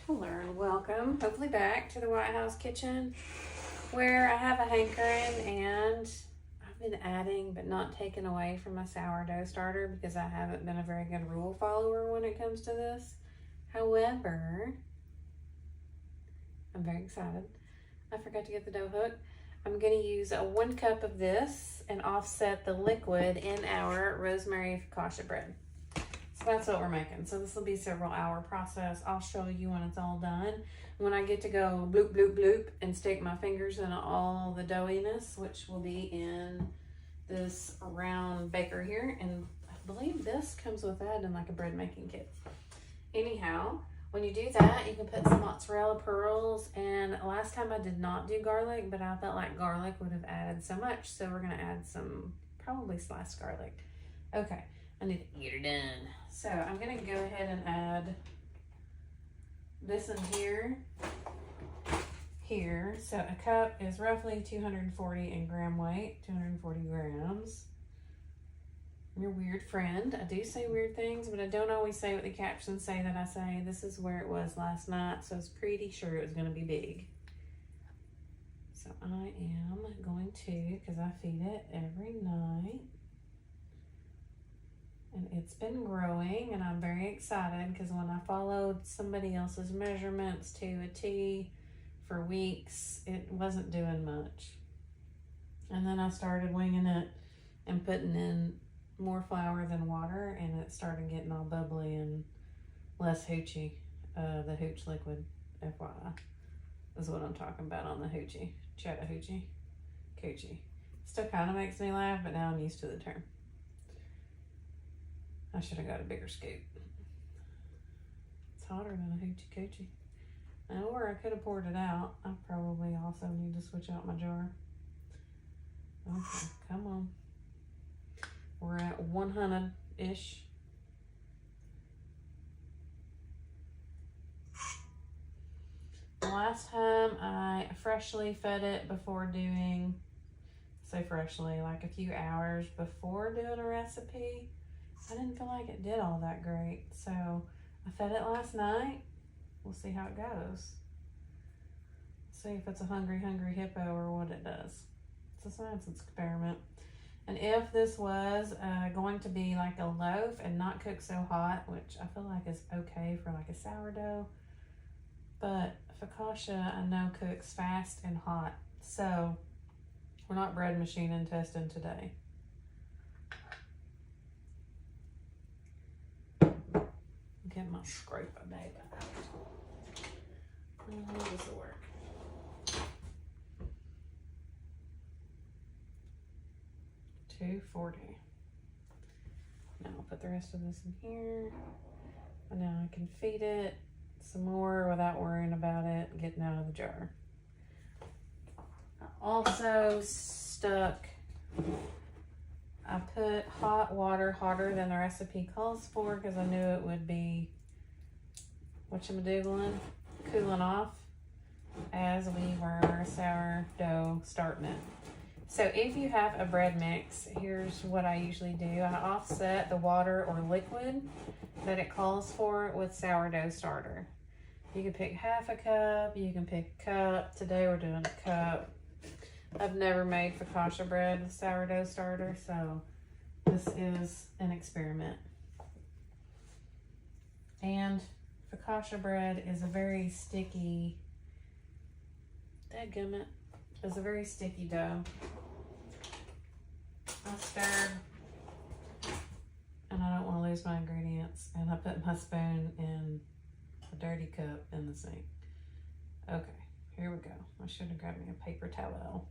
Hello and welcome, hopefully back to the White House kitchen, where I have a hankering and I've been adding but not taking away from my sourdough starter because I haven't been a very good rule follower when it comes to this. However, I'm very excited. I forgot to get the dough hook. I'm going to use 1 cup of this and offset the liquid in our rosemary focaccia bread. So that's what we're making. So this will be several hour process. I'll show you when it's all done. When I get to go bloop, bloop, bloop and stick my fingers in all the doughiness, which will be in this round baker here. And I believe this comes with that in like a bread making kit. Anyhow, when you do that, you can put some mozzarella pearls. And last time I did not do garlic, but I felt like garlic would have added so much. So we're gonna add some probably sliced garlic. Okay. I need to get her done. So I'm gonna go ahead and add this in here. So a cup is roughly 240 in gram weight, 240 grams. Your weird friend. I do say weird things, but I don't always say what the captions say that I say. This is where it was last night, so I was pretty sure it was gonna be big. So I am going to, because I feed it every night. And it's been growing, and I'm very excited because when I followed somebody else's measurements to a T for weeks, it wasn't doing much. And then I started winging it and putting in more flour than water, and it started getting all bubbly and less hoochie. The hooch liquid, FYI, is what I'm talking about on the hoochie. Chattahoochee. Coochie. Still kind of makes me laugh, but now I'm used to the term. I should have got a bigger scoop. It's hotter than a hoochie coochie. Or I could have poured it out. I probably also need to switch out my jar. Okay, come on. We're at 100-ish. Last time I freshly fed it before doing, say freshly, like a few hours before doing a recipe. I didn't feel like it did all that great, so I fed it last night. We'll see how it goes. See if it's a hungry hippo or what it does. It's a science experiment. And if this was going to be like a loaf and not cook so hot, which I feel like is okay for like a sourdough, but focaccia I know cooks fast and hot, so we're not bread machining testing today. Get my scraper baby out. How does it work? $2.40. Now I'll put the rest of this in here. And now I can feed it some more without worrying about it getting out of the jar. I also stuck, I put hot water, hotter than the recipe calls for, because I knew it would be, whatchamadoodling, cooling off as we were sourdough starting it. So if you have a bread mix, here's what I usually do. I offset the water or liquid that it calls for with sourdough starter. You can pick half a cup, you can pick a cup. Today we're doing a cup. I've never made focaccia bread with sourdough starter, so this is an experiment. And focaccia bread is a very sticky, dadgummit, it's a very sticky dough. I stirred, and I don't want to lose my ingredients, and I put my spoon in a dirty cup in the sink. Okay, here we go. I should have grabbed me a paper towel.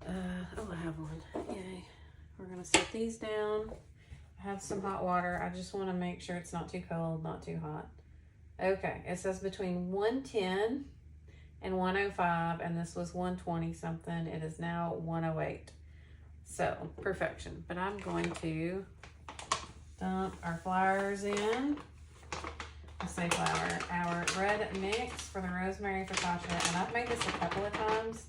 Oh, I have one. Yay. We're gonna set these down. I have some hot water. I just want to make sure it's not too cold, not too hot. Okay, it says between 110 and 105, and this was 120 something. It is now 108. So, perfection. But I'm going to dump our flours in. I say flour, our bread mix for the rosemary focaccia. And I've made this a couple of times.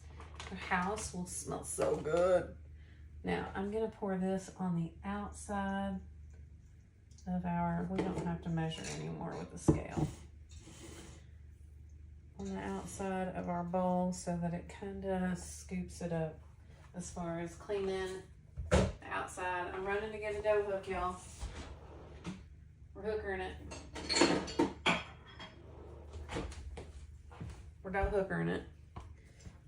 The house will smell so good. Now, I'm going to pour this on the outside we don't have to measure anymore with the scale, on the outside of our bowl so that it kind of scoops it up as far as cleaning the outside. I'm running to get a dough hook, y'all. We're hookering it. We're dough hookering it.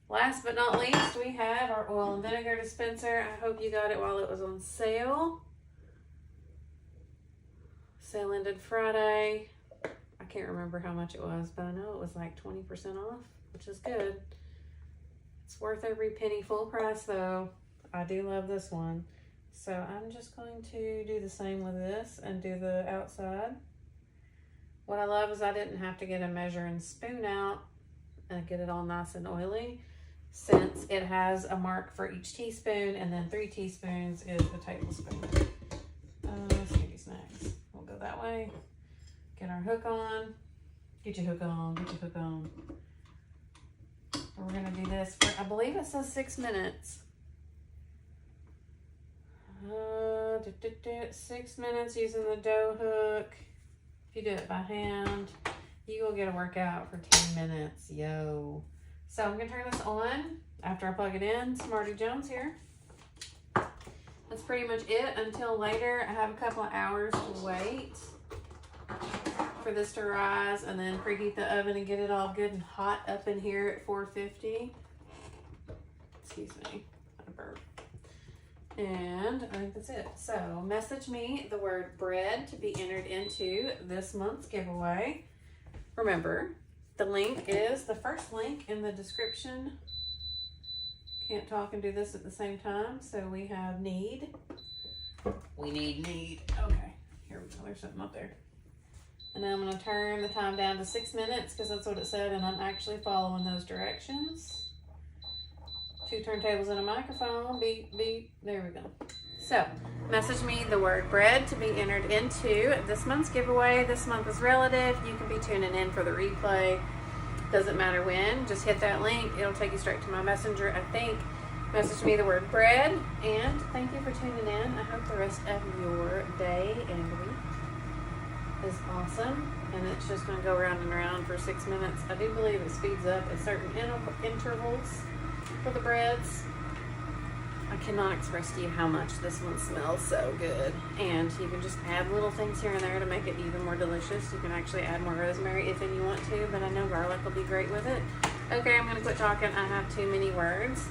Last but not least, we have our oil and vinegar dispenser. I hope you got it while it was on sale. Sale ended Friday. I can't remember how much it was, but I know it was like 20% off, which is good. It's worth every penny. Full price though. I do love this one. So I'm just going to do the same with this and do the outside. What I love is I didn't have to get a measuring spoon out and get it all nice and oily, since it has a mark for each teaspoon, and then 3 teaspoons is a tablespoon. Skinny snacks. We'll go that way. Get our hook on. Get your hook on. Get your hook on. We're gonna do this for, I believe it says 6 minutes. 6 minutes using the dough hook. If you do it by hand, you will get a workout for 10 minutes. Yo. So I'm gonna turn this on after I plug it in. Smarty Jones here. That's pretty much it until later. I have a couple of hours to wait for this to rise, and then preheat the oven and get it all good and hot up in here at 450. Excuse me, had a burp. And I think that's it. So message me the word bread to be entered into this month's giveaway. Remember, the link is the first link in the description. Can't talk and do this at the same time. So we have need. We need. Okay, here we go. There's something up there. And then I'm going to turn the time down to 6 minutes because that's what it said, and I'm actually following those directions. 2 turntables and a microphone. Beep, beep. There we go. So, message me the word bread to be entered into this month's giveaway. This month is relative. You can be tuning in for the replay. Doesn't matter when. Just hit that link. It'll take you straight to my messenger, I think. Message me the word bread. And thank you for tuning in. I hope the rest of your day and week is awesome. And it's just going to go round and round for 6 minutes. I do believe it speeds up at certain intervals for the breads. I cannot express to you how much this one smells so good. And you can just add little things here and there to make it even more delicious. You can actually add more rosemary if you want to, but I know garlic will be great with it. Okay, I'm going to quit talking. I have too many words.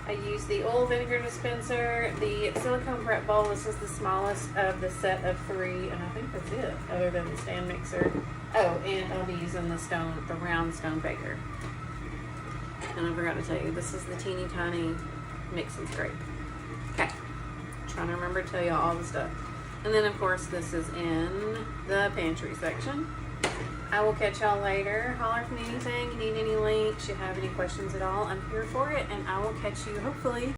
I use the oil vinegar dispenser, the silicone prep bowl. This is the smallest of the set of 3, and I think that's it, other than the stand mixer. Oh, and I'll be using the round stone baker. And I forgot to tell you, this is the teeny tiny mixing scrape. Okay, trying to remember to tell you all the stuff. And then of course this is in the pantry section. I will catch y'all later. Holler if you need anything, you need any links, you have any questions at all. I'm here for it, and I will catch you hopefully